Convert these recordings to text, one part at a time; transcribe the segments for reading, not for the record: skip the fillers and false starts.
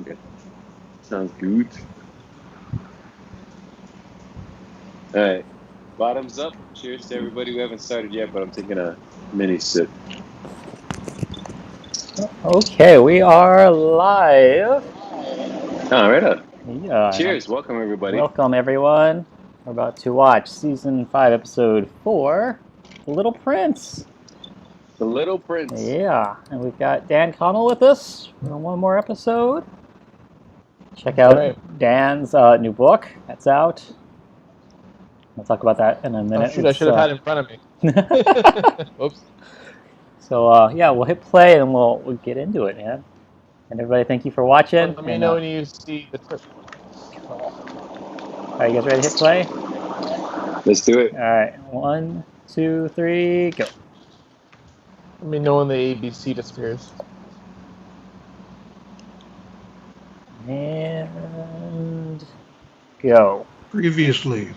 Okay. Sounds good. All right. Bottoms up. Cheers to everybody. We haven't started yet, but I'm taking a mini sip. Okay, we are live. All right. Yeah, Cheers. Welcome, everybody. welcome everyone. We're about to watch season 5, episode 4, The Little Prince. The Little Prince. Yeah, and we've got Dan Connell with us for one more episode. Check That's out right. Dan's new book that's out. We'll talk about that in a Oh minute. shoot! I should have had it in front of me. Oops. So yeah, we'll hit play and we'll get into it, man. And everybody, thank you for watching. Let me And know when you see the trip. are you guys ready to hit play? Let's do it. All right, 1, 2, 3, go. Let me know when the ABC disappears. And go. Previously.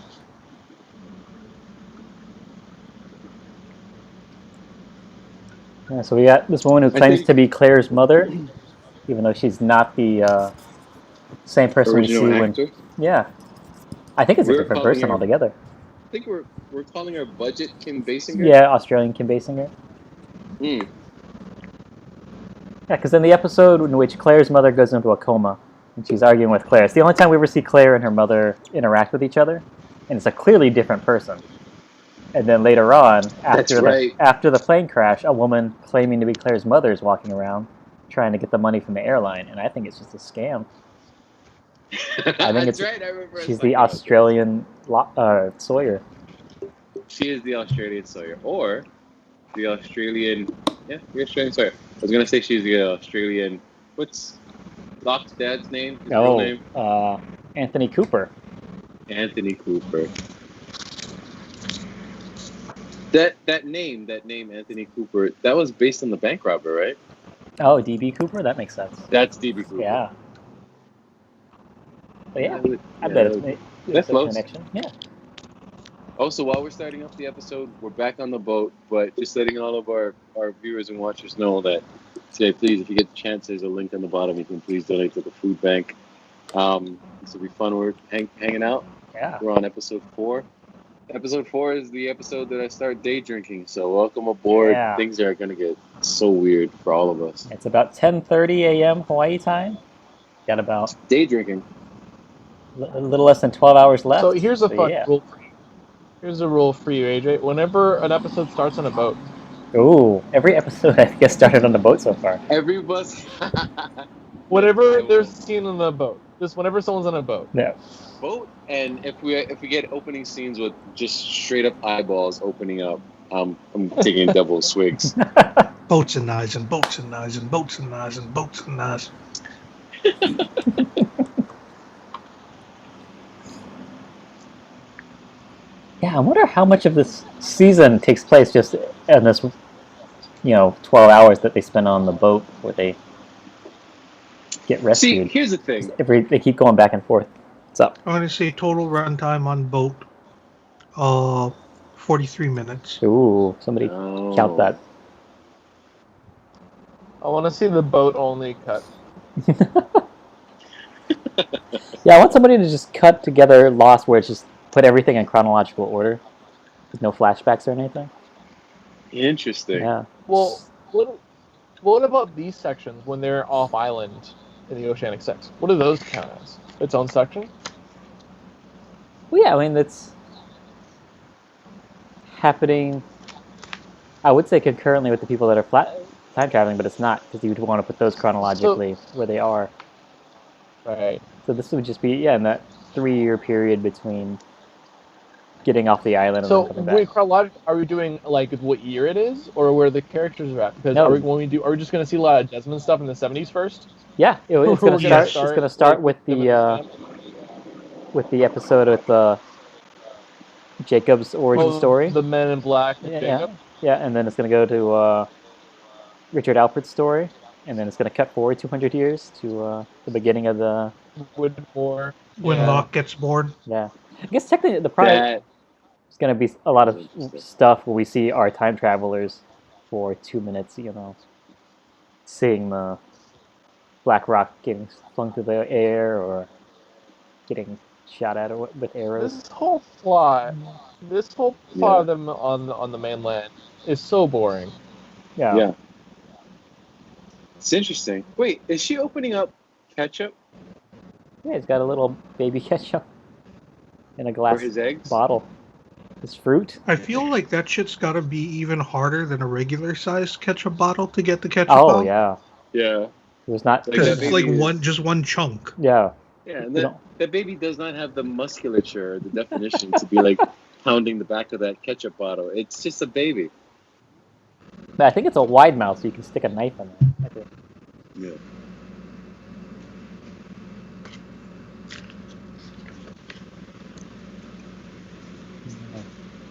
Yeah, so we got this woman who claims think- to be Claire's mother, even though she's not the same person we see Original when. actor. Yeah, I think it's a We're different calling person her- altogether. I think we're calling her Budget Kim Basinger. Yeah, Australian Kim Basinger. Hmm. Yeah, because in the episode in which Claire's mother goes into a coma and she's arguing with Claire, it's the only time we ever see Claire and her mother interact with each other, and it's a clearly different person. And then later on, after the plane crash, a woman claiming to be Claire's mother is walking around trying to get the money from the airline, and I think it's just a scam. I think That's right. I remember. She's the Australian Sawyer. She is the Australian Sawyer, or the Australian. Yeah, the Australian Sawyer. I was gonna say she's the Australian. What's Locke's dad's name? His real name? Anthony Cooper. Anthony Cooper. That name, Anthony Cooper, that was based on the bank robber, right? Oh, DB Cooper? That makes sense. That's DB Cooper. Yeah. But yeah, I Yeah, bet it's a close. connection. Yeah. Also, while we're starting up the episode, we're back on the boat, but just letting all of our viewers and watchers know that today, please, if you get the chance, there's a link on the bottom. You can please donate to the food bank. This will be fun. We're hanging out. Yeah. We're on episode 4. Episode 4 is the episode that I start day drinking, so welcome aboard. Yeah. Things are going to get so weird for all of us. It's about 10:30 a.m. Hawaii time. Got about Day drinking. a little less than 12 hours left. So here's a fun yeah. rule for you. Here's a rule for you, AJ. Whenever an episode starts on a boat, Ooh, every episode I think started on the boat so far. Every bus. whenever there's a scene on the boat, just whenever someone's on a boat. Yeah. Boat, and if we get opening scenes with just straight up eyeballs opening up, I'm taking double swigs. Boats and knives and boats and knives and boats and knives and boats and knives. Yeah, I wonder how much of this season takes place just in this, 12 hours that they spend on the boat where they get See, rescued. here's the thing. They keep going back and forth. What's up? I'm going to say total runtime on boat, 43 minutes. Ooh, somebody Oh. count that. I want to see the boat only cut. Yeah, I want somebody to just cut together Lost where it's just put everything in chronological order. With no flashbacks or anything. Interesting. Yeah. Well, what about these sections when they're off island in the Oceanic Six? What do those count as? Its own section? Well, yeah, I mean, that's happening, I would say concurrently with the people that are time traveling, but it's not, because you would want to put those chronologically where they are. Right. So this would just be, in that 3-year period between getting off the island and So, then coming back. are we doing like what year it is, or where the characters are at? Because No. are we just going to see a lot of Desmond stuff in the 70s first? Yeah, it's We're going to gonna start. It's going to start with the episode with the Jacob's origin story. The Men in Black. And Jacob. Yeah, and then it's going to go to Richard Alpert's story, and then it's going to cut forward 200 years to the beginning of the. Woodmore. When Locke gets bored. Yeah, I guess technically the project is going to be a lot of stuff where we see our time travelers for 2 minutes, seeing the Black Rock getting flung through the air or getting shot at with arrows. This whole plot of them on the mainland is so boring. Yeah. It's interesting. Wait, is she opening up ketchup Yeah, he's got a little baby ketchup in a for glass his eggs? bottle. His fruit. I feel like that shit's got to be even harder than a regular sized ketchup bottle to get the ketchup Oh, out. yeah. Yeah. There's not... Like Because that it's like baby is- just one chunk. Yeah. Yeah, and You know. that baby does not have the musculature or the definition to be like pounding the back of that ketchup bottle. It's just a baby. But I think it's a wide mouth, so you can stick a knife in there. I think. Yeah.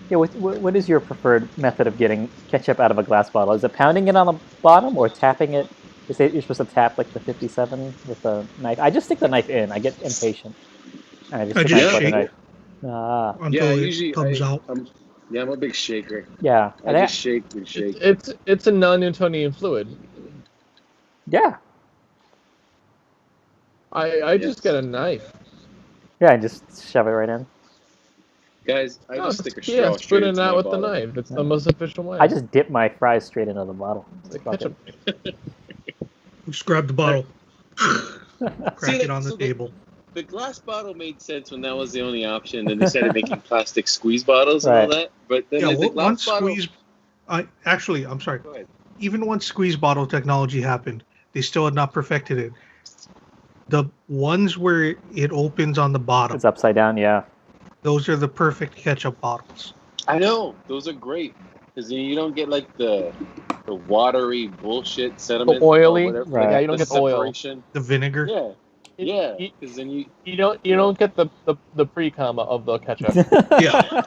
Yeah, what is your preferred method of getting ketchup out of a glass bottle? Is it pounding it on the bottom or tapping it? They say you're supposed to tap like the 57 with the knife. I just stick the knife in. I get impatient. And I just I stick just my foot in the shake knife. Ah, until usually it comes out. I'm a big shaker. yeah. I And just shake and shake. It's a non-Newtonian fluid. yeah. I just get a knife. Yeah, I just shove it right in. Guys, I No, just stick a straw yeah, straight spit it into out my with the bottle. knife. It's the most efficient way. I just dip my fries straight into the bottle. The ketchup. Just grab the bottle, crack See, it on the so table. The glass bottle made sense when that was the only option. Then they started making plastic squeeze bottles and Right. all that. But then Yeah, like, the once glass bottle. squeeze. I'm sorry. Go ahead. Even once squeeze bottle technology happened, they still had not perfected it. The ones where it opens on the bottom, It's upside down, yeah. those are the perfect ketchup bottles. I know those are great because you don't get like the watery bullshit sediment. The oily, or whatever, right. Yeah, you don't the get oil. separation. The vinegar. Yeah, yeah. You, Because then you you don't get the pre-cum of the ketchup. Yeah.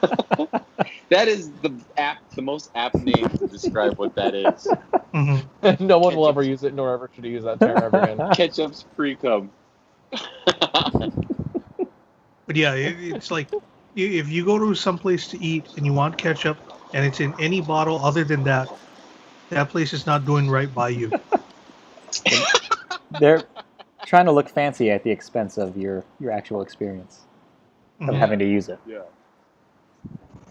that is the most apt name to describe what that is. hmm No one will ever use it, nor ever should use that term ever again. Ketchup's pre-cum. But yeah, it's like if you go to some place to eat and you want ketchup and it's in any bottle other than that, that place is not doing right by you. They're trying to look fancy at the expense of your actual experience of Mhm. having to use it. Yeah.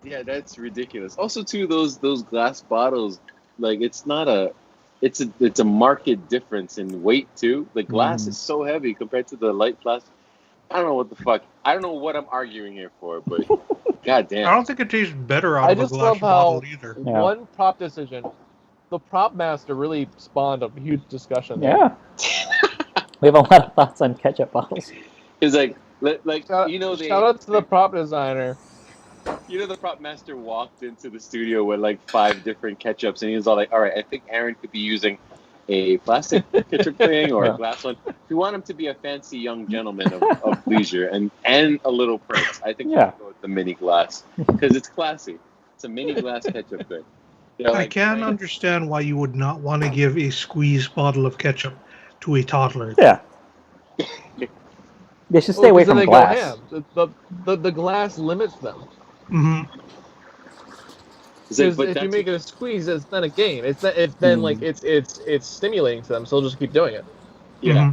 Yeah, that's ridiculous. Also, too, those glass bottles, like it's a marked difference in weight too. The glass is so heavy compared to the light plastic. I don't know what the fuck. I don't know what I'm arguing here for, but god I damn. don't think it tastes better out I of a just glass love bottle how either. Yeah. one prop decision, the prop master really spawned a huge discussion. there. Yeah. We have a lot of thoughts on ketchup bottles. It's like Shout, you know shout out to the prop designer. the prop master walked into the studio with like 5 different ketchups, and he was all like, "All right, I think Aaron could be using a plastic ketchup thing or Yeah. a glass one. If you want him to be a fancy young gentleman of leisure and a little prince, I think you Yeah. should go with the mini glass because it's classy. It's a mini glass ketchup thing." They're I like, can "Frank, understand why you would not want to give a squeeze bottle of ketchup to a toddler. Yeah. They should stay Well, away 'cause then from they glass. go ham. The glass limits them. hmm It's like, Because but if you that's make it a squeeze, it's then a game. It's then like it's stimulating to them, so they'll just keep doing it. yeah.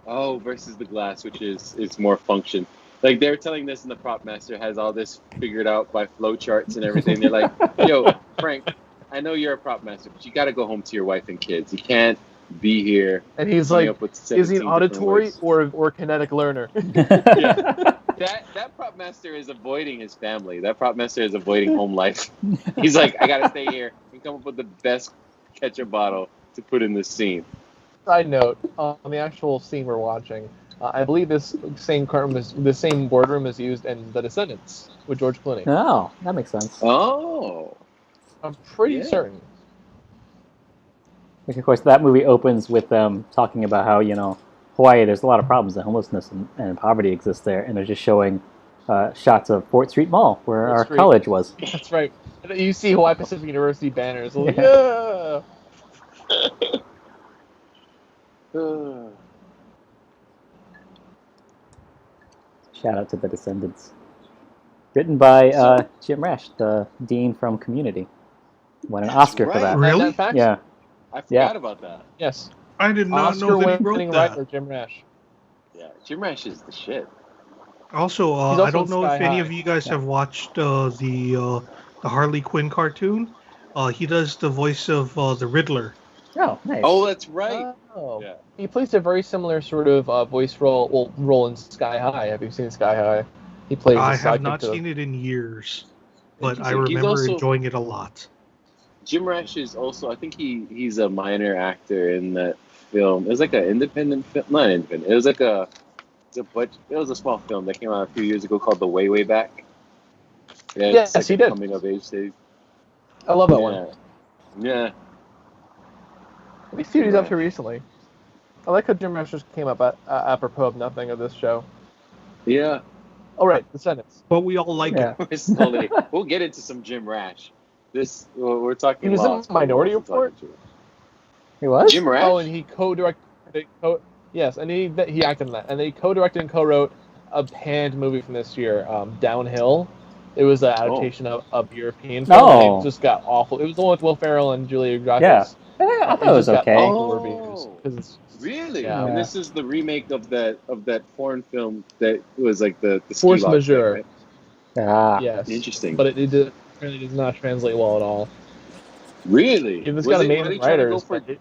Oh, versus the glass, which is more function. Like they're telling this, and the prop master has all this figured out by flow charts and everything. They're like, "Yo, Frank, I know you're a prop master, but you got to go home to your wife and kids. You can't be here." And he's coming like, up with is he 17 an auditory different ways. or kinetic learner? Yeah. That prop master is avoiding his family. That prop master is avoiding home life. He's like, I gotta stay here and come up with the best ketchup bottle to put in this scene. Side note: on the actual scene we're watching, I believe this same boardroom is used in The Descendants with George Clooney. Oh, that makes sense. Oh, I'm pretty Yeah. certain. Which, of course, that movie opens with them talking about how, Hawaii, there's a lot of problems. The homelessness and poverty exists there. And they're just showing shots of Fort Street Mall, where Fort our Street. college was. That's right. You see Hawaii Pacific University banners. Like, Yeah. yeah. Shout out to The Descendants. Written by Jim Rash, the dean from Community. Won an Oscar for right. that. Really? That fact? Yeah. I forgot Yeah. about that. Yes. I did not know that he wrote Oscar-winning that. writer Jim Rash. Yeah, Jim Rash is the shit. Also, He's I also don't in know Sky if any High. of you guys have watched the Harley Quinn cartoon. He does the voice of the Riddler. Oh, nice. Oh, that's right. Oh. Yeah. He plays a very similar sort of voice role in Sky High. Have you seen Sky High? He plays I a have sidekick not to seen it in years, but I Interesting. He's remember also enjoying it a lot. Jim Rash is also. I think he's a minor actor in that film. It was like an independent film, not independent. It was like it was a small film that came out a few years ago called The Way Way Back. Yeah, Yes, it's like he a did. coming of age stage. I love that Yeah, one. yeah. What are you up to recently? I like how Jim Rash just came up apropos of nothing of this show. Yeah. All right, Descendants. But we all like Yeah. it. We'll get into some Jim Rash. We're talking. He was in Lost, Minority we're also Report? talking Jim. He was? Jim Rash. Oh, and he co-directed. Yes, and he acted in that, and then he co-directed and co-wrote a panned movie from this year, Downhill. It was an adaptation of a European film. Oh. And it just got awful. It was the one with Will Ferrell and Julia Dreyfus. Yeah. I thought it was okay. Awful reviews. Really? Yeah. And this is the remake of that foreign film that was like the Force ski lodge Majeure. thing, right? Ah. Yes. Interesting. But it really does not translate well at all. Really? It's Was got it- were amazing they trying to go writers. for- but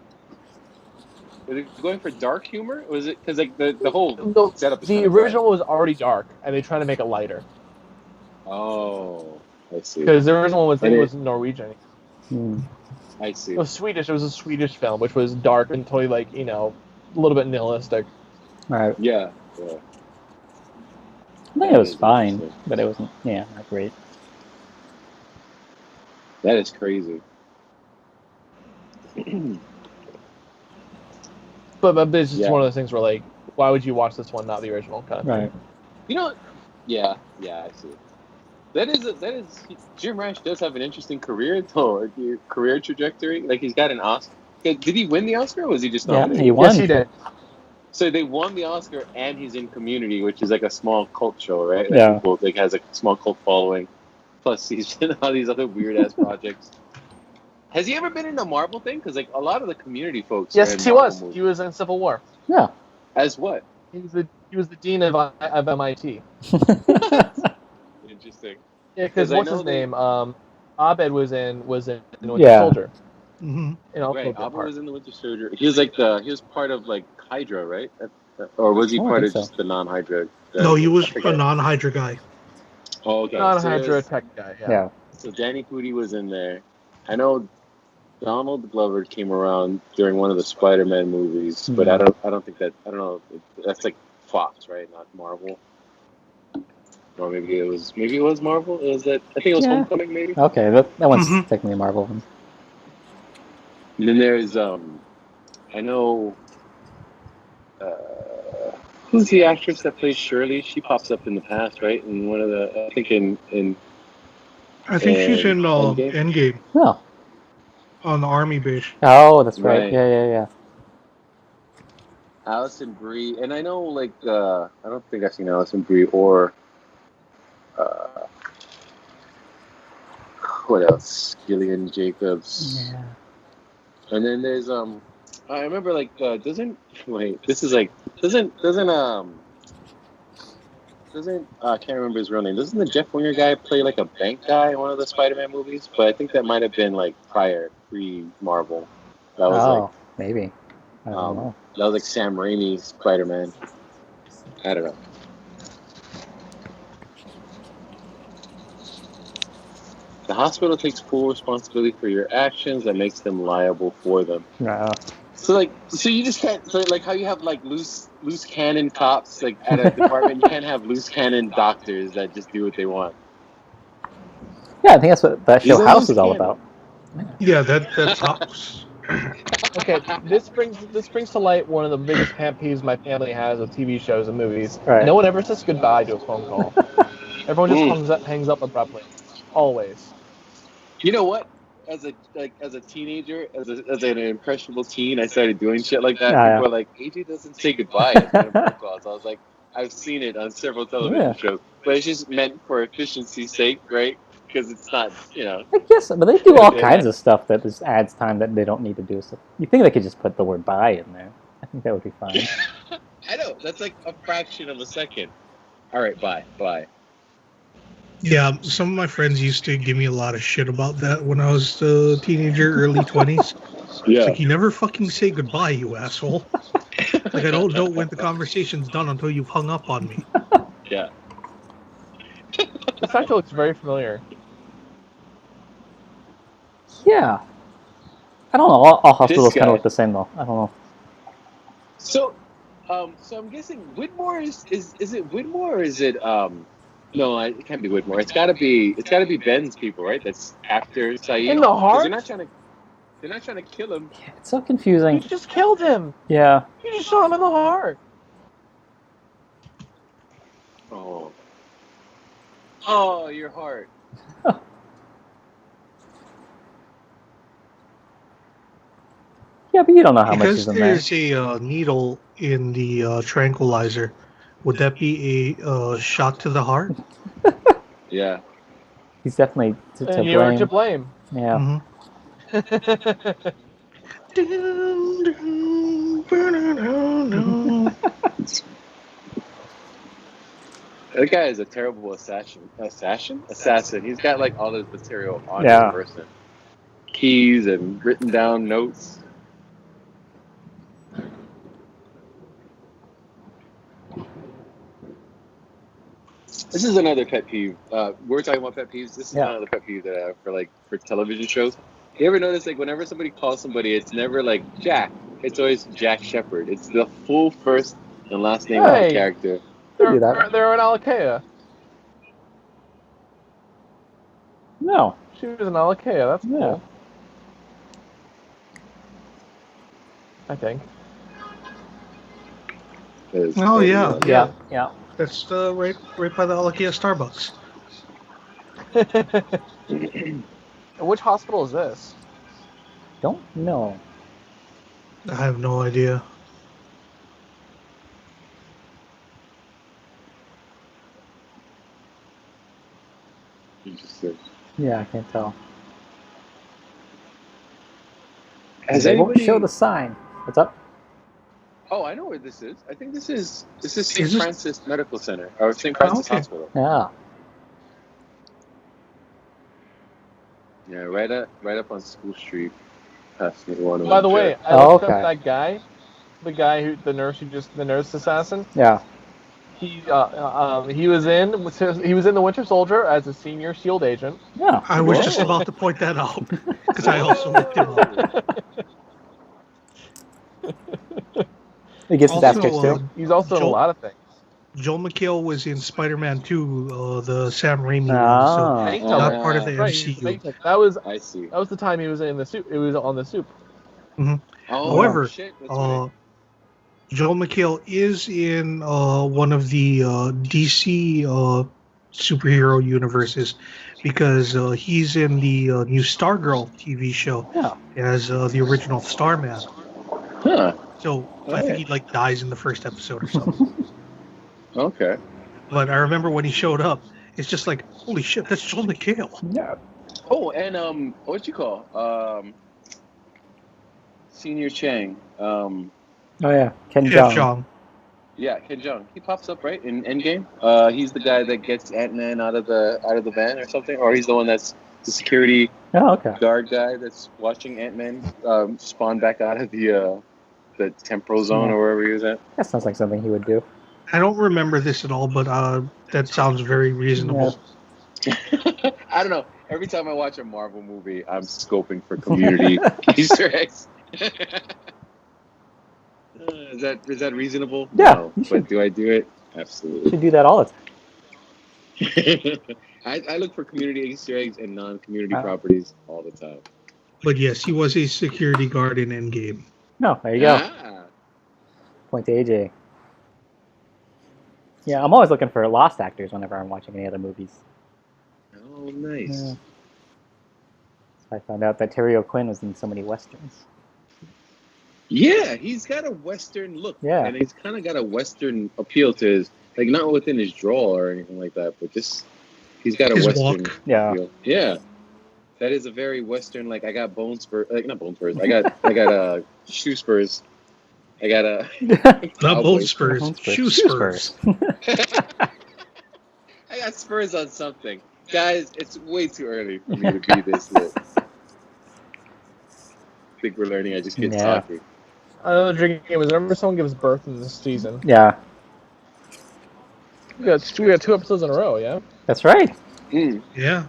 Were they going for dark humor? Was it because like the whole No, setup is the kind of original was already dark, and they tried to make it lighter. bad. Oh, I see. Because the original was And was Norwegian. Hmm. I see. It was Swedish. It was a Swedish film, which was dark and totally like a little bit nihilistic. Right. Yeah. Yeah. I think it was fine, but it wasn't, not great. That is crazy. But it's just Yeah. one of those things where like, why would you watch this one, not the original kind of thing? Right. You know, yeah, I see. That is Jim Rash does have an interesting career though, like, career trajectory. Like he's got an Oscar. Did he win the Oscar, or was he just Yeah, nominated? he won. Yes, he did. So they won the Oscar, and he's in Community, which is like a small cult show, right? Yeah. People, like has a small cult following. Plus, he's in all these other weird ass projects. Has he ever been in a Marvel thing? Because like a lot of the Community folks. are Yes, in he Marvel was. movies. He was in Civil War. Yeah. As what? He was the dean of MIT. Interesting. Yeah, because 'Cause I what's know his they- name? Abed was in The Winter Yeah. Soldier. Hmm. Right, Abba was in the Winter Soldier. He was part of like Hydra, right? Or was he Oh, I part think of so. just the non-Hydra? No, he was I forget. a non-Hydra guy. Oh, okay. Not a So Hydra tech guy. Yeah. Yeah. So Danny Pudi was in there. I know Donald Glover came around during one of the Spider-Man movies, but I don't think that. I don't know. That's like Fox, right? Not Marvel. Or maybe it was Marvel. Was that? I think it was Yeah. Homecoming, maybe. Okay, that one's Mhm. technically a Marvel one. And then there's I know. Who's the actress that plays Shirley? She pops up in the past, right? In one of the, I think in I think she's in Endgame? Endgame Oh. on the army base. Oh, that's right. Right. Yeah. Alison Brie, and I know like I don't think I've seen Alison Brie or what else? Gillian Jacobs, Yeah. and then there's I remember like doesn't I can't remember his real name. Doesn't the Jeff Winger guy play like a bank guy in one of the Spider-Man movies? But I think that might have been like pre-Marvel. That was Maybe. I don't know. that was like Sam Raimi's Spider-Man. I don't know. The hospital takes full responsibility for your actions and makes them liable for them. No. So you just can't. So like how you have like loose cannon cops like at a department, you can't have loose cannon doctors that just do what they want. Yeah, I think that's what that He's show a House loose is all cannon. about. Yeah, that's House. Okay, this brings to light one of the biggest pet peeves my family has with TV shows and movies. Right. No one ever says goodbye to a phone call. Everyone just hangs up abruptly. Always. You know what? As a teenager, as an impressionable teen, I started doing shit like that. Yeah, People are like, AJ doesn't say goodbye at the end of phone calls. I was like, I've seen it on several television shows, but it's just meant for efficiency's sake, right? because it's not, I guess, but they do all kinds of stuff that just adds time that they don't need to do. So you think they could just put the word "bye" in there? I think that would be fine. I know, that's like a fraction of a second. All right, bye. Yeah, some of my friends used to give me a lot of shit about that when I was a teenager, early 20s. Yeah. It's like, you never fucking say goodbye, you asshole. Like, I don't know when the conversation's done until you've hung up on me. Yeah. This actor looks very familiar. Yeah. I don't know. All hospitals This kind of guy. look the same, though. I don't know. So I'm guessing Whitmore is it Whitmore or is it no, it can't be Whitmore. It's gotta be Ben's people, right? That's after Saeed. In the heart? They're not trying to kill him. Yeah, it's so confusing. You just killed him. Yeah. You just shot him in the heart. Oh, your heart. Yeah, but you don't know how much Because is in there. there's a needle in the tranquilizer, would that be a shot to the heart? Yeah. He's definitely to You are blame. to blame. Yeah. That guy is a terrible assassin. He's got like all this material on his Yeah. person. Keys and written down notes. This is another pet peeve. We're talking about pet peeves. This is another pet peeve that I have for television shows. You ever notice, like, whenever somebody calls somebody, it's never like Jack. It's always Jack Shepard. It's the full first and last name of the character. They do that. They're in Alakea. No. She was in Alakea. That's cool. I think. Oh, yeah. Yeah. That's right by the Alakia Starbucks. Which hospital is this? Don't know. I have no idea. Interesting. Yeah, I can't tell. They won't show the sign. What's up? Oh, I know where this is. I think this is St. Francis Medical Center or St. Francis Hospital. Yeah. Yeah, right up on School Street, past one. By the way, I looked up that guy, the nurse assassin. Yeah. He was in the Winter Soldier as a senior SHIELD agent. Yeah. I was just about to point that out because I also looked him up. He gets his ass kicked too. He's also in a lot of things. Joel McHale was in Spider-Man 2, the Sam Raimi one, so not part of the MCU. That was I see. That was the time he was in the suit. It was on the soup. Mm-hmm. Oh, however, shit, right. Joel McHale is in one of the DC superhero universes because he's in the new Stargirl TV show as the original Starman. Huh. So I think he dies in the first episode or something. Okay. But I remember when he showed up, it's just like, holy shit, that's Joel McHale. Yeah. Oh, and what you call Senior Chang. Oh yeah, Ken Jeff Jeong. Jeong. Yeah, Ken Jeong. He pops up right in Endgame. He's the guy that gets Ant-Man out of the van or something, or he's the one that's the security guard guy that's watching Ant-Man spawn back out of the temporal zone or wherever he was at. That sounds like something he would do. I don't remember this at all, but that sounds very reasonable. Yeah. I don't know. Every time I watch a Marvel movie, I'm scoping for community Easter eggs. Is that reasonable? Yeah, no, but do I do it? Absolutely. You should do that all the time. I look for community Easter eggs and non-community properties all the time. But yes, he was a security guard in Endgame. No, there you go. Point to AJ. Yeah, I'm always looking for lost actors whenever I'm watching any other movies. Oh, nice. Yeah. I found out that Terry O'Quinn was in so many westerns. Yeah, he's got a Western look. Yeah. And he's kind of got a Western appeal to his, like, not within his draw or anything like that, but just, He's got a His Western walk. Yeah. feel. Yeah. That is a very Western, like, I got bone spurs, like, not bone spurs, I got shoe spurs. I got a Not bone spurs, Bone spurs. shoe Shoe spurs. I got spurs on something. Guys, it's way too early for me to be this lit. I think we're learning I just get Yeah. talking. Another drinking game is whenever someone gives birth in this season. Yeah, We got 2 episodes in a row, yeah? that's right. Mm. Yeah.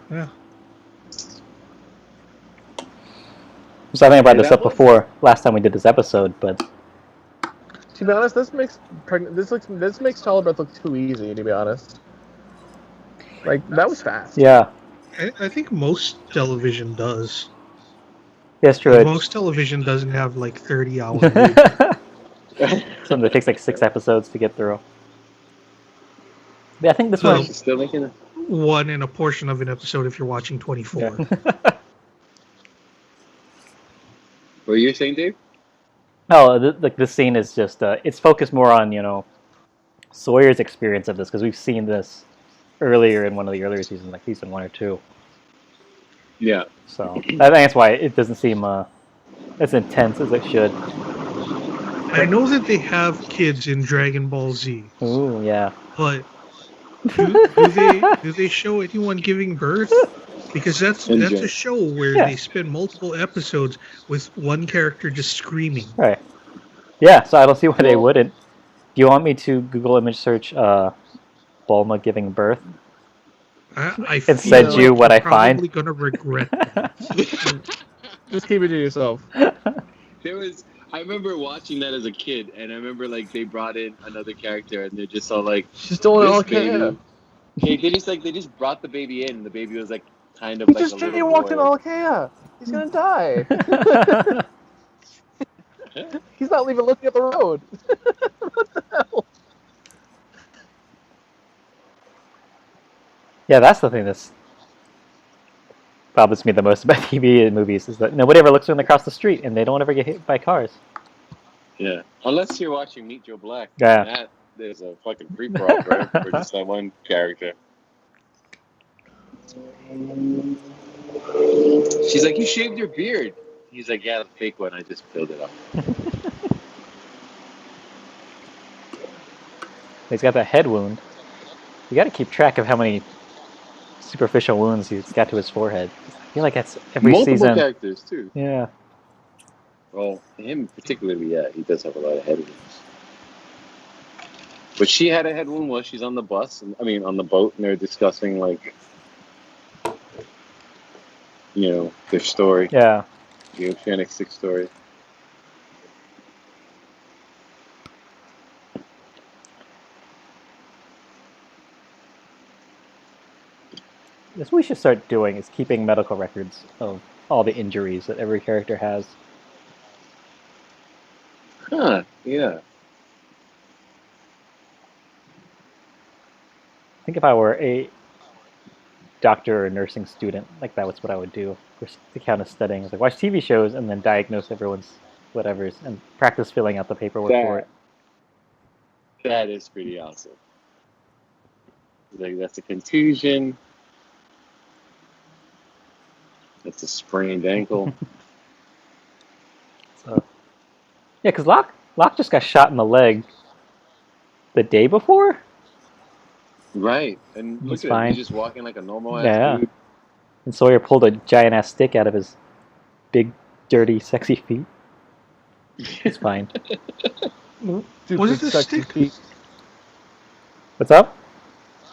So I think I brought Yeah, this that up was- before last time we did this episode, but To be honest, this makes childbirth look too easy, to be honest. Like, that was fast. yeah, I think most television does. that's true. But most television doesn't have like 30 hours. Maybe. Something that takes like 6 episodes to get through. Yeah, I think this So- one. She's still making it. One and a portion of an episode if you're watching 24. Yeah. What were you saying, Dave? Oh, like this scene is just it's focused more on Sawyer's experience of this because we've seen this earlier in one of the earlier seasons, like season 1 or 2. Yeah. So I think that's why it doesn't seem as intense as it should. I know that they have kids in Dragon Ball Z, Ooh, yeah. but do they show anyone giving birth? Because that's Enjoy. a show where Yeah. they spend multiple episodes with one character just screaming. Right. Yeah, so I don't see why they wouldn't. Do you want me to Google image search Bulma giving birth? I And feel send like you what you're I find? Probably gonna regret that. Just keep it to yourself. I remember watching that as a kid, and I remember like they brought in another character, and they're just all like, She's still in "This Alakea. baby." They just brought the baby in, and the baby was like kind of He like just a little jaywalked in boy. Alakea. He's gonna die. He's not even looking at the road. What the hell? Yeah, that's the thing that's bothers me the most about TV and movies is that nobody ever looks when they cross the street and they don't ever get hit by cars. Yeah, unless you're watching Meet Joe Black. Yeah. That there's a fucking free for all for just that one character. She's like, "You shaved your beard." He's like, "Yeah, the fake one. I just filled it up." He's got that head wound. You got to keep track of how many superficial wounds he's got to his forehead. I feel like that's every Multiple season. characters too. Yeah. Well, him particularly, yeah, he does have a lot of head wounds. But she had a head wound while she's on the bus, on the boat, and they're discussing like, their story, Yeah. the Oceanic 6 story. That's what we should start doing is keeping medical records of all the injuries that every character has. Huh? Yeah. I think if I were a doctor or nursing student, like that was what I would do. For the count of studying, is like watch TV shows and then diagnose everyone's whatever's and practice filling out the paperwork for it. That is pretty awesome. Like, that's a contusion. That's a sprained ankle. So, yeah, because Locke just got shot in the leg the day before. Right. And He's look at fine. him. He's just walking like a normal ass Yeah. dude. And Sawyer pulled a giant ass stick out of his big, dirty, sexy feet. It's fine. Was it a Sexy stick? Pete. What's up?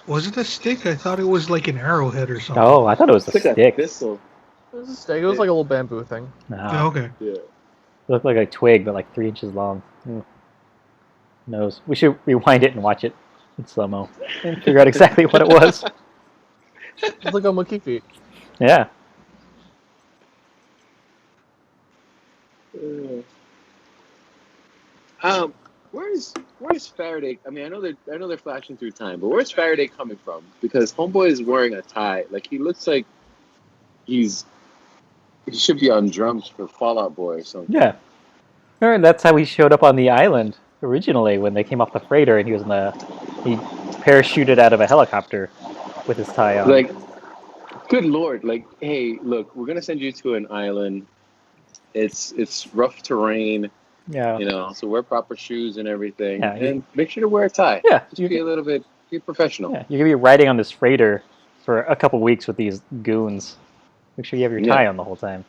Was it a stick? I thought it was like an arrowhead or something. Oh, I thought it was a It's like a stick. thistle. It was a stick. It was like a little bamboo thing. No, Oh, okay. Yeah. it looked like a twig, but like 3 inches long. Nose. We should rewind it and watch it in slow mo and figure out exactly what it was. It's like a monkey feet. Yeah. Where's Faraday? I mean, I know they're flashing through time, but where's Faraday coming from? Because Homeboy is wearing a tie. Like, he looks like he should be on drums for Fall Out Boy or something. Yeah. Or that's how he showed up on the island originally when they came off the freighter and he parachuted out of a helicopter. with his tie on. Like, good lord! Like, hey, look, we're gonna send you to an island. It's rough terrain, Yeah. you know. So wear proper shoes and everything, Yeah, and make sure to wear a tie. Yeah, Just be a little bit, be professional. Yeah, you're gonna be riding on this freighter for a couple weeks with these goons. Make sure you have your tie on the whole time.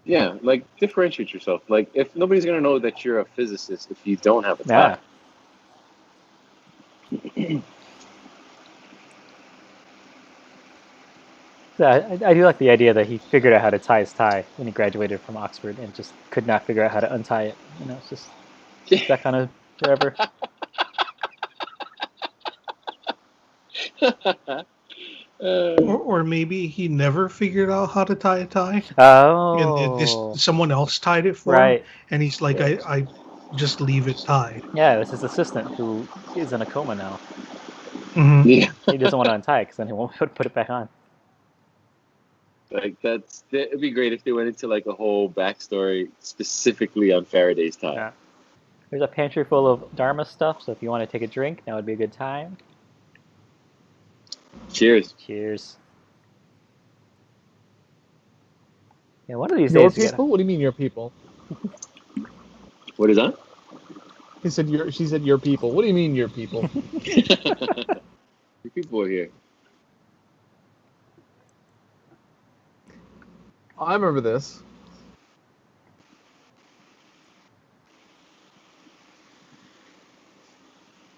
Yeah, like differentiate yourself. Like, if nobody's gonna know that you're a physicist if you don't have a tie. So I do like the idea that he figured out how to tie his tie when he graduated from Oxford and just could not figure out how to untie it. You know, it's just that kind of forever. Or maybe he never figured out how to tie a tie. Oh. And someone else tied it for him. And he's like, I just leave it tied. Yeah, it was his assistant who is in a coma now. Mm-hmm. Yeah. He doesn't want to untie it because then he won't be able to put it back on. Like, it'd be great if they went into like a whole backstory specifically on Faraday's tie. Yeah. There's a pantry full of Dharma stuff, so if you want to take a drink, now would be a good time. Cheers. Cheers. Yeah, one of these your days. People? What do you mean your people? What is that? He said your. She said your people. What do you mean your people? Your people are here. I remember this.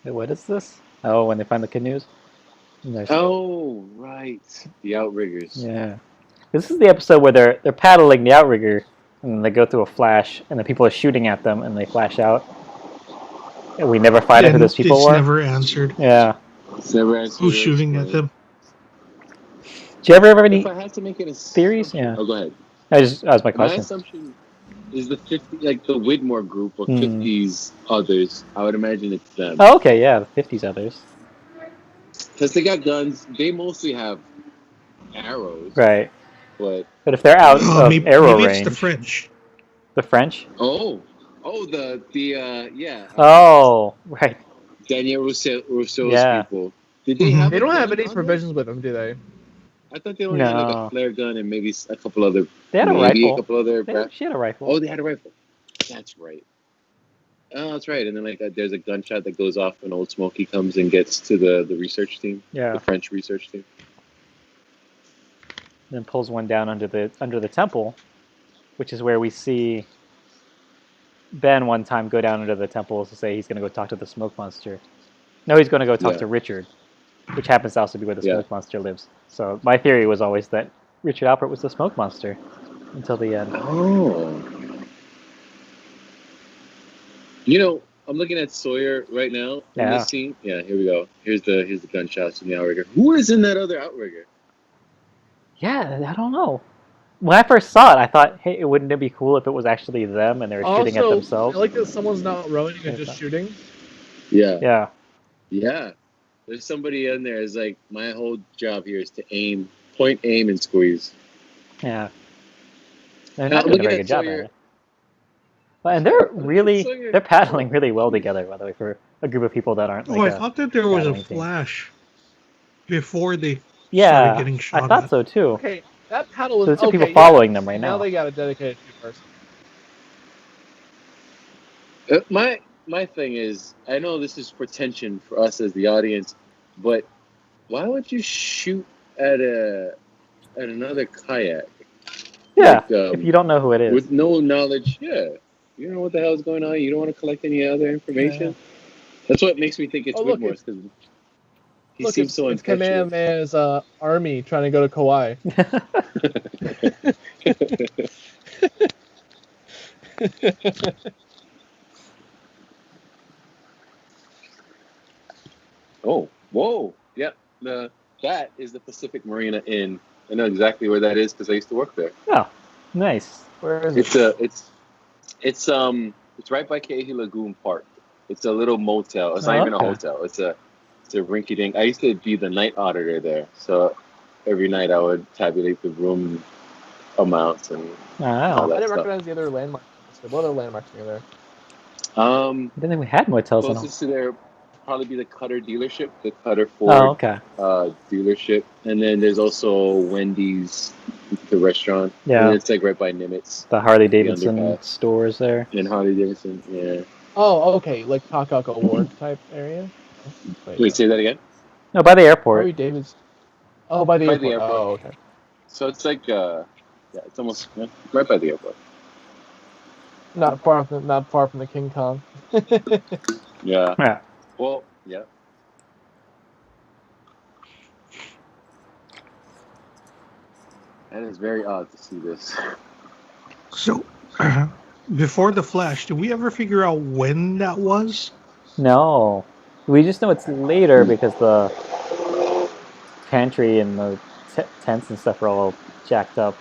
Wait, what is this? Oh, when they find the canoes? Nice. Oh, right. The Outriggers. Yeah. This is the episode where they're paddling the outrigger, and they go through a flash, and the people are shooting at them, and they flash out. And we never find out who those people were. It's never answered. Yeah. It's never answered. Who's shooting at them? Do you ever have any if I had to make it a theories? Yeah. Oh, go ahead. That was my question. My assumption is the 50, like the Widmore group or 50s others. I would imagine it's them. Oh, okay, yeah, the 50s others. Because they got guns. They mostly have arrows. Right. But if they're out of arrow range, it's the French. The French? Oh, the yeah. Oh, right. Daniel Rousseau's people. Did they have? They don't have any provisions with them, do they? I thought they only had like a flare gun and maybe a couple other. They had a rifle. A couple other. She had a rifle. Oh, they had a rifle. That's right. Oh, that's right. And then like there's a gunshot that goes off when Old Smokey comes and gets to the research team. Yeah. The French research team. Then pulls one down under the temple, which is where we see Ben one time go down under the temple to say he's going to go talk to the smoke monster. No, he's going to go talk to Richard, which happens to also be where the smoke monster lives. So my theory was always that Richard Alpert was the smoke monster until the end. Oh. You know, I'm looking at Sawyer right now in this scene. Yeah, here we go. Here's the gunshots from the outrigger. Who is in that other outrigger? Yeah, I don't know. When I first saw it, I thought, hey, wouldn't it be cool if it was actually them and they were shooting at themselves? I like that someone's not rowing and just shooting. Yeah. Yeah. Yeah. There's somebody in there. It's like, my whole job here is to aim, point, aim, and squeeze. Yeah. They're not doing a very good job at it. And they're paddling really well together, by the way, for a group of people that aren't like I thought that there was a flash before they started getting shot I thought so too. Okay, that paddle was... So there's people following them right now. Now they got a dedicated person. My thing is, I know this is pretension for us as the audience, but why would you shoot at another kayak? Yeah, if you don't know who it is. With no knowledge, you don't know what the hell is going on. You don't want to collect any other information. Yeah. That's what makes me think it's Widmore's, because he seems so impetuous. Kamehameha's army trying to go to Kauai. Oh, whoa. Yeah, that is the Pacific Marina Inn. I know exactly where that is because I used to work there. Oh, nice. Where is it? It's right by Keehi Lagoon Park. It's a little motel. It's not even a hotel. It's a rinky-dink. I used to be the night auditor there, so every night I would tabulate the room amounts and all that I didn't stuff. recognize the other landmarks. What other landmarks are there? I didn't think we had motels. Closest to there, probably be the Cutter dealership, the Cutter Ford Oh, okay. dealership, and then there's also Wendy's, the restaurant. Yeah. And it's like right by Nimitz. The Harley The Davidson underpass. stores there. In Harley Davidson, yeah. Oh, okay, like Kakak Award type area. Wait, say that again? No, by the airport. Harley Davidson. Oh, by the By airport. the airport. Oh, okay. So it's like, yeah, it's almost right by the airport. Not far from the King Kong. Yeah. Yeah. Well, yeah. That is very odd to see this. So, before the Flash, did we ever figure out when that was? No. We just know it's later because the pantry and the tents and stuff are all jacked up.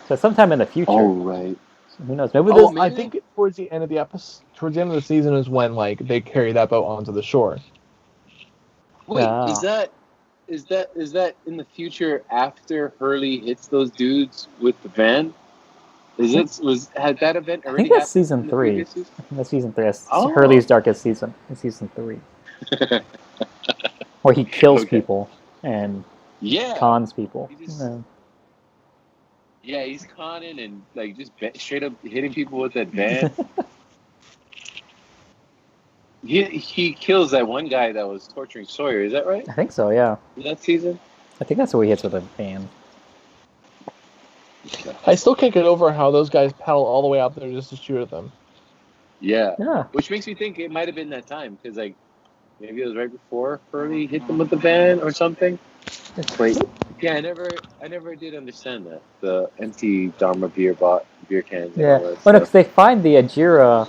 So sometime in the future. Oh, right. So who knows? Maybe Oh, this. I think towards the end of the episode, towards the end of the season is when like they carry that boat onto the shore. Wait, Ah. is that in the future after Hurley hits those dudes with the van? Had that event I already think that's happened season in the 3. previous season? I think that's season 3. That's Oh. Hurley's darkest season. In season 3, where he kills Okay. people and Yeah. cons people. He just- Yeah. Yeah, he's conning and like just straight up hitting people with that van. He kills that one guy that was torturing Sawyer. Is that right? I think so. Yeah. In that season? I think that's where he hits with a van. I still can't get over how those guys paddle all the way out there just to shoot at them. Yeah. Yeah. Which makes me think it might have been that time because like maybe it was right before Hurley hit them with the van or something. Wait. Yeah, I never did understand that. The empty Dharma beer cans. Yeah. And all that Well, no, stuff. 'cause they find the Ajira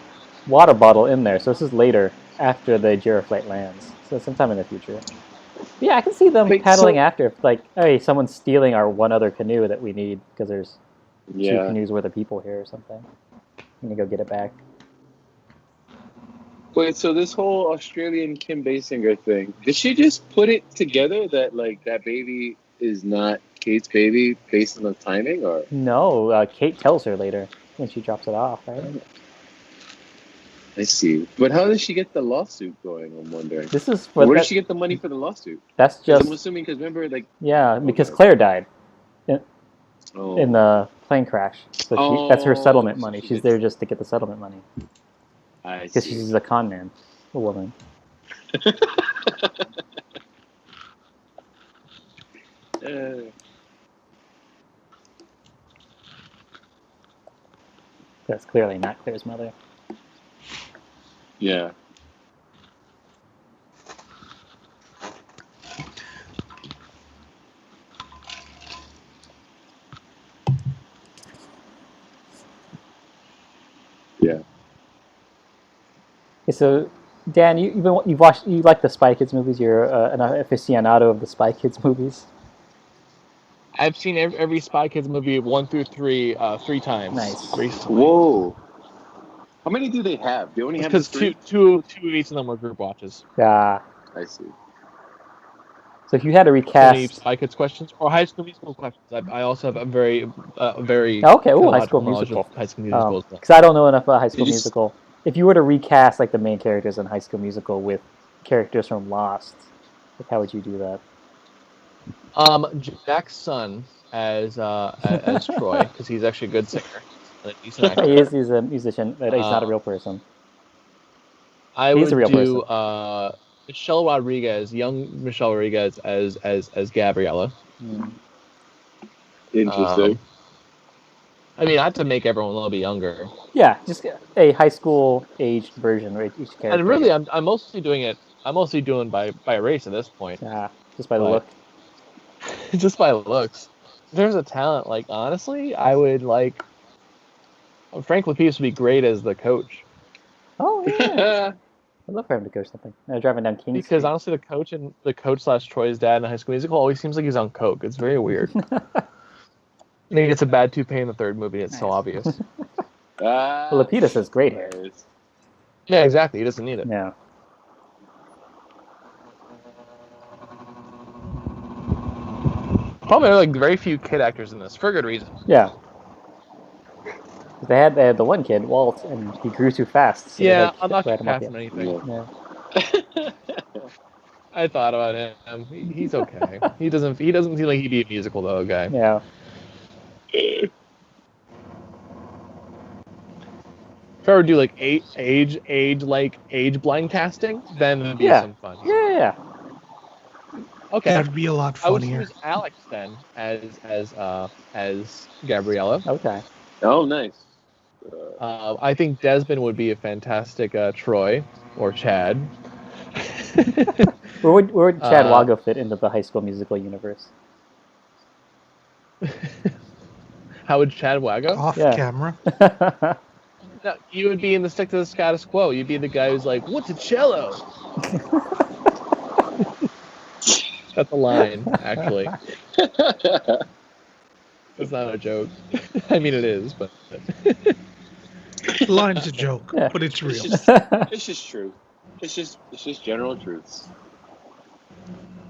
water bottle in there, so this is later after the Ajira flight lands. So sometime in the future. Yeah, I can see them Wait, paddling so- after. If, like, hey, someone's stealing our one other canoe that we need because there's 2 Yeah. canoes worth of people here or something. I'm gonna go get it back. Wait, so this whole Australian Kim Basinger thing, did she just put it together that like that baby is not Kate's baby based on the timing, or? No, Kate tells her later when she drops it off, right? I see. But how does she get the lawsuit going? I'm wondering. This is what Where does she get the money for the lawsuit? that's 'Cause just I'm assuming because remember, like, yeah, because Okay. Claire died oh, in the plane crash, so that's her settlement Oh, so money. she She's gets- there just to get the settlement money I because see. she's a con man, a woman. That's clearly not Claire's mother. Yeah. Yeah. Okay, so Dan, you've watched, you like the Spy Kids movies. You're an aficionado of the Spy Kids movies. I've seen every Spy Kids movie 1 through 3 3 times Nice. recently. Whoa. How many do they have? They only have Because the 3? two of each of them were group watches. Yeah. I see. So if you had to Any recast, Spy Kids questions or High School Musical questions? I also have a very okay, ooh, High School chronological knowledge Musical. of High School Musical as well. Because I don't know enough about High School Did you s- Musical. If you were to recast like the main characters in High School Musical with characters from Lost, like, how would you do that? Jack's son as Troy because he's actually a good singer and a decent actor. He's a musician, but he's not a real person. I He's a would real do Michelle Rodriguez, young Michelle Rodriguez as Gabriella. Hmm. Interesting. I mean, I have to make everyone a little bit younger. Yeah, just a high school aged version of each character. And really, I'm mostly doing it. I'm mostly doing by race at this point, yeah, just by the But- look. just by looks. If there's a talent, like honestly, I would like. Frank Lapidus would be great as the coach Oh yeah, I'd love for him to coach something. Driving down King because Street. honestly, the coach / Troy's dad in High School Musical always seems like he's on coke. It's very weird. And he gets a bad toupee in the 3rd movie. It's so Nice. obvious. Ah, Lapidus has great hair. nice. Yeah, exactly. He doesn't need it. Yeah. Probably like very few kid actors in this for good reason. Yeah. They had the one kid, Walt, and he grew too fast. So they Yeah, had I'm not to write gonna him off cast him yet. anything. Yeah. I thought about him. He's okay. He doesn't seem like he'd be a musical though guy. Yeah. If I were to do like age blind casting, then it'd be some fun. Yeah. Okay. That'd be a lot I would funnier. choose Alex then as Gabriella. Okay. Oh, nice. I think Desmond would be a fantastic Troy or Chad. Where would Chad Wago fit into the High School Musical universe? How would Chad Wago? Off Yeah. camera. No, you would be in the stick to the status quo. You'd be the guy who's like, "What's a cello?" That's a line, actually. It's not a joke. I mean, it is, but. The line's a joke, Yeah. but it's real. It's just true. It's just general truths.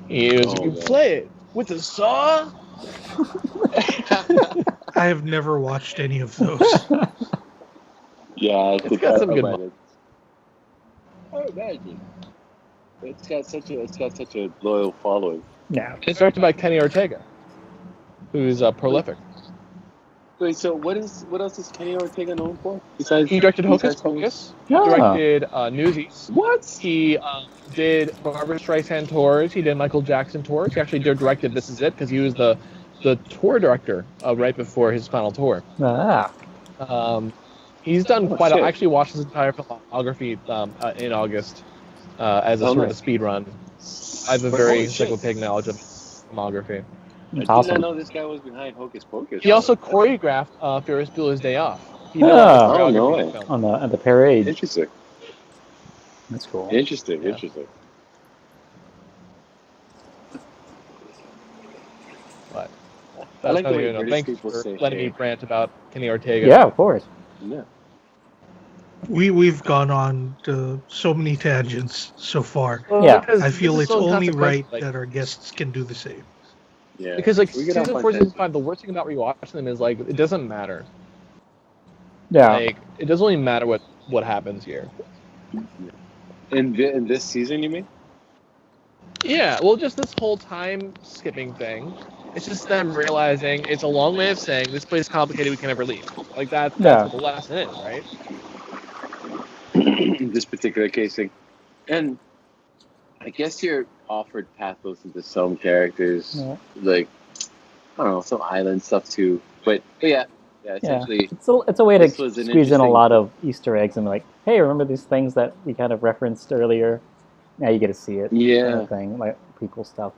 You Oh, play it with a saw. I have never watched any of those. Yeah, I It's think got some I good might moments. have. Oh, imagine. It's got such a loyal following. Yeah. It's directed by Kenny Ortega, who's prolific. Wait, so what else is Kenny Ortega known for? Besides He directed Hocus besides Pocus. He Ah. directed Newsies. What? He did Barbra Streisand tours. He did Michael Jackson tours. He actually directed This Is It because he was the tour director right before his final tour. Ah. He's done Oh, quite. I shit. actually watched his entire filmography in August as a sort of a nice. speed run. I have a very Holy shit. encyclopedic knowledge of his filmography. I did Awesome. not know this guy was behind Hocus Pocus. He also choreographed Ferris Bueller's Day Off. He Ah. did all the Oh, no choreography way. of the film. On the parade. Interesting. That's cool. Interesting. Yeah. Interesting. But I like the that's way good. British Thanks people for say letting me hey. rant about Kenny Ortega. Yeah, of course. Yeah. We've gone on to so many tangents so far. Well, Yeah. because I feel this it's is so only inconsequential, right like- that our guests can do the same. Yeah. Because like We get off season on 4, season tangents. 5, the worst thing about rewatching them is like it doesn't matter. Yeah. Like it doesn't really matter what happens here. In this season, you mean? Yeah, well, just this whole time skipping thing. It's just them realizing it's a long way of saying this place is complicated. We can never leave. Like that's Yeah. what the lesson is, right? In this particular casing, and I guess you're offered pathos into some characters, Yeah. like I don't know, some island stuff too. But yeah, essentially, It's a way to This was an squeeze in a interesting- lot of Easter eggs and like, hey, remember these things that we kind of referenced earlier? Now you get to see it. Kind yeah, of thing, like prequel stuff.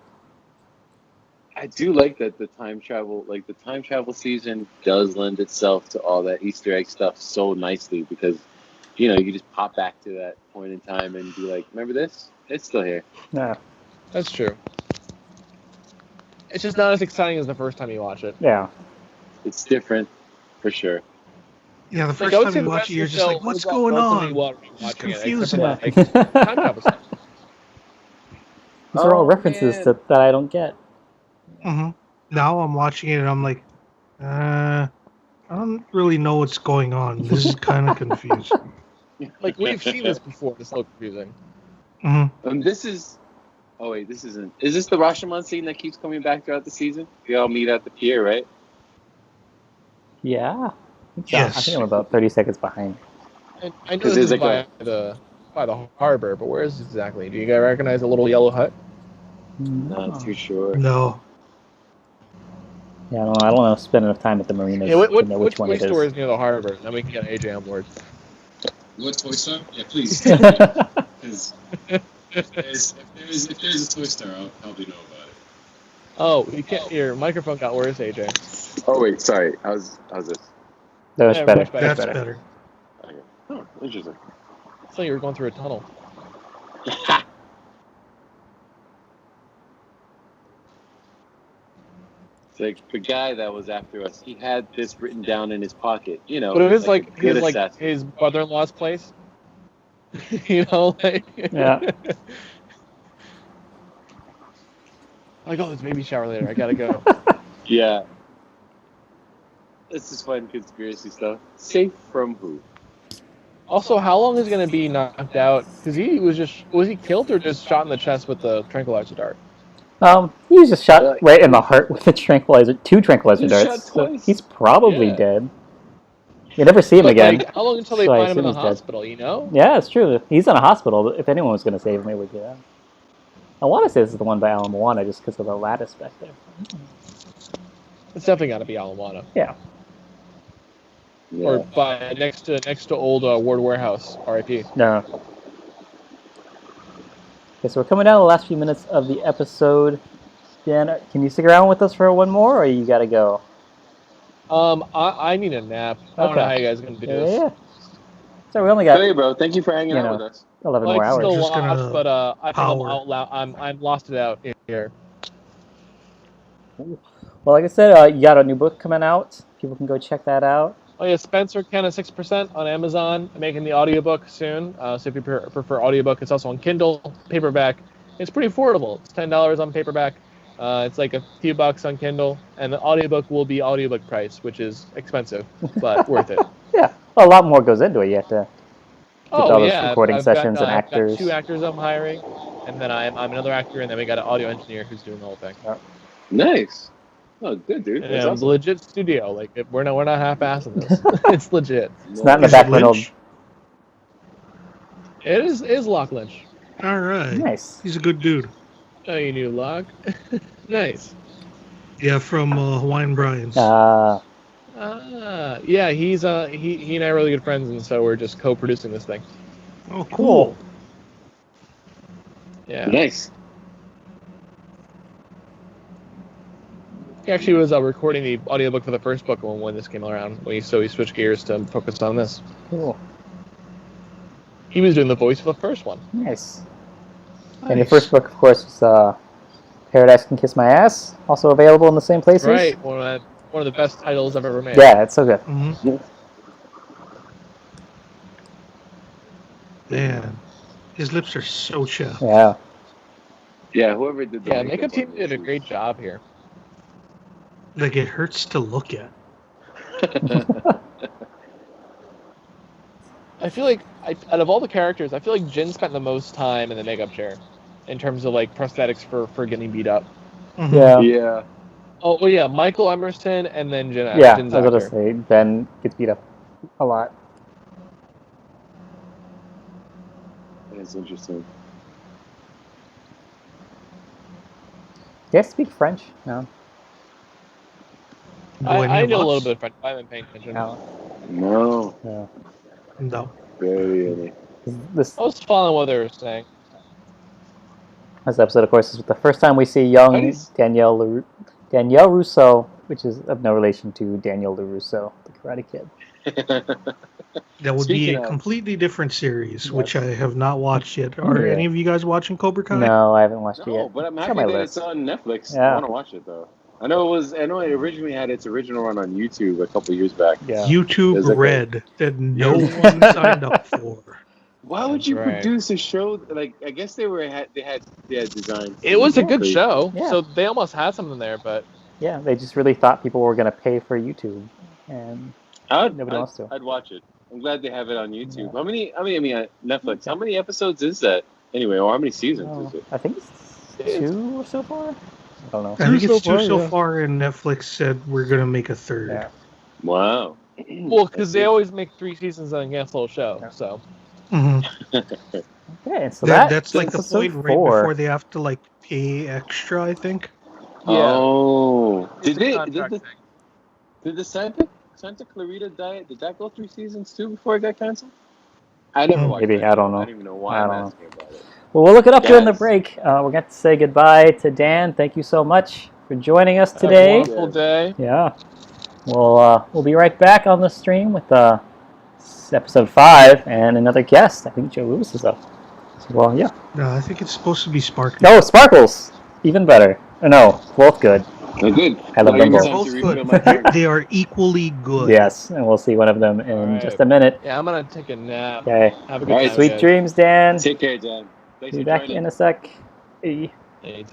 I do like that the time travel season does lend itself to all that Easter egg stuff so nicely because you know you just pop back to that point in time and be like, remember this? It's still here. Yeah. That's true. It's just not as exciting as the first time you watch it. Yeah. It's different for sure. Yeah, the Like, first I would time say you the watch rest it, of you're the just like, show what's was going relatively on? well It's watching it, except confusing. for, Yeah. like, time travel stuff. These are all Oh, references man. that I don't get. hmm Now I'm watching it and I'm like, I don't really know what's going on. This is kind of confusing. Like we've seen this before. It's so confusing. hmm This is. Oh wait, this isn't. Is this the Rashomon scene that keeps coming back throughout the season? We all meet at the pier, right? Yeah. I think so. Yes. I think I'm about 30 seconds behind. And I know 'Cause this there's is like by the harbor, but where is it exactly? Do you guys recognize a little yellow hut? Not too sure. No. Yeah, I don't know. Spend enough time at the marinas Yeah, what to know which which one toy it store is. is near the harbor? Then we can get AJ on board. What toy store? Yeah, please. Because if there's a toy store, I'll probably know about it. Oh, you can't. Your microphone got worse, AJ. Oh wait, sorry. How's this? That's Yeah, better. much better. That's better. Okay. Oh, interesting. So you were going through a tunnel. It's like the guy that was after us. He had this written down in his pocket. You know. But it was a good like assassin. his brother-in-law's place. You know, like Yeah. like, oh, there's a baby shower later. I gotta go. Yeah. This is fun conspiracy stuff. Safe from who? Also, how long is he going to be knocked out? Because was he killed or just shot in the chest with the tranquilizer dart? He was just shot right in the heart with a tranquilizer, 2 tranquilizer He's darts. shot So twice. he's probably Yeah. dead. You never see him But, again. like, how long until they so I find him in the assume he's dead. hospital, you know? Yeah, it's true. He's in a hospital. If anyone was going to save him, it would be them. I want to say this is the one by Alan Moana just because of the lattice back there. It's definitely got to be Alamoana. Yeah. Yeah. Or by next to old Ward Warehouse, R.I.P. No. Okay, so we're coming down to the last few minutes of the episode. Dan, can you stick around with us for one more, or you got to go? I need a nap. I don't know how you guys are going to do this. Yeah. So we only got Hey, bro. Thank you for hanging out with us. 11 Well, more I can hours. still Just watch, gonna but I think I'm power. out loud. I'm lost it out here. Well, like I said, you got a new book coming out. People can go check that out. Oh yeah, Spencer Ken at 6% on Amazon. I'm making the audiobook soon. So if you prefer audiobook, it's also on Kindle, paperback. It's pretty affordable. It's $10 on paperback. It's like a few bucks on Kindle, and the audiobook will be audiobook price, which is expensive, but worth it. Yeah, well, a lot more goes into it. You have to all those recording I've sessions and I've actors. got 2 actors I'm hiring, and then I'm another actor, and then we got an audio engineer who's doing the whole thing. Nice. Oh, good, dude. That's Yeah, awesome. legit studio. Like we're not half-assing this. It's legit. It's not in the Is it background. Lynch? It is Locke Lynch. All right. Nice. He's a good dude. Oh, you knew Locke. Nice. Yeah, from Hawaiian Brian's. Yeah, he and I are really good friends, and so we're just co-producing this thing. Oh, cool. Yeah. Nice. He actually was recording the audiobook for the first book when this came around. So he switched gears to focus on this. Cool. He was doing the voice for the first one. Nice. And your first book, of course, is Paradise Can Kiss My Ass, also available in the same places. Right. One of the best titles I've ever made. Yeah, it's so good. Mm-hmm. Man, his lips are so chapped. Yeah. Yeah, whoever did the makeup team did a great job here. Like, it hurts to look at. I feel like out of all the characters, I feel like Jin spent the most time in the makeup chair, in terms of like prosthetics for getting beat up. Mhm. Yeah. Yeah. Oh well, yeah, Michael Emerson and then Jin. Yeah, Jin's I was going actor. to say, Ben gets beat up a lot. That's interesting. Do you guys speak French? No. Do any I of know a us? little bit of French. I haven't paid attention. No. No. No. No. Very. This I was following what they were saying. episode, of course, is the first time we see young Nice. Danielle Rousseau, which is of no relation to Daniel LaRusso, the Karate Kid. That would Speaking be a of- completely different series, Yes. which I have not watched yet. Are Yeah. any of you guys watching Cobra Kai? No, I haven't watched it No, yet. but I'm It's on happy my that list. it's on Netflix. Yeah. I want to watch it though. I know it originally had its original run on YouTube a couple years back. Yeah. YouTube There's like a- Red that no one signed up for. Why would you That's right. produce a show like? I guess they had designs. It was a good Crazy. show, Yeah. so they almost had something there, but Yeah, they just really thought people were going to pay for YouTube, and Nobody wants to. I'd watch it. I'm glad they have it on YouTube. How many? I mean, Netflix. How many episodes is that anyway? Or how many seasons is it? I think it's 2 so far. I don't know. I think it's so far, two so yeah. far, and Netflix said we're going to make a third. Yeah. Wow. well, because they always make 3 seasons on a cancel show. Yeah. So Mhm. Okay, so That's like the episode point right 4. before they have to like pay extra, I think. Oh. It's Did a contract thing. the Santa Clarita Diet, did that go 3 seasons too before it got canceled? I never watched Maybe, that I don't show. know. I don't even know why I I'm don't know. asking about it. Well, we'll look it up during the Yes. break. We're going to say goodbye to Dan. Thank you so much for joining us Have a today. wonderful day. Yeah. We'll be right back on the stream with episode 5 and another guest. I think Joe Lewis is up. So, well, yeah. No, I think it's supposed to be Sparky. No, Sparkles. Even better. No, both good. Oh, good. I love Now them you both. time to Both refill good. my drink. They are equally good. Yes, and we'll see one of them in Alright. just a minute. Yeah, I'm gonna take a nap. Okay. Have a good Alright, time. Sweet guys. dreams, Dan. Take care, Dan. Thanks Be for back joining. in a sec. Hey. Anytime.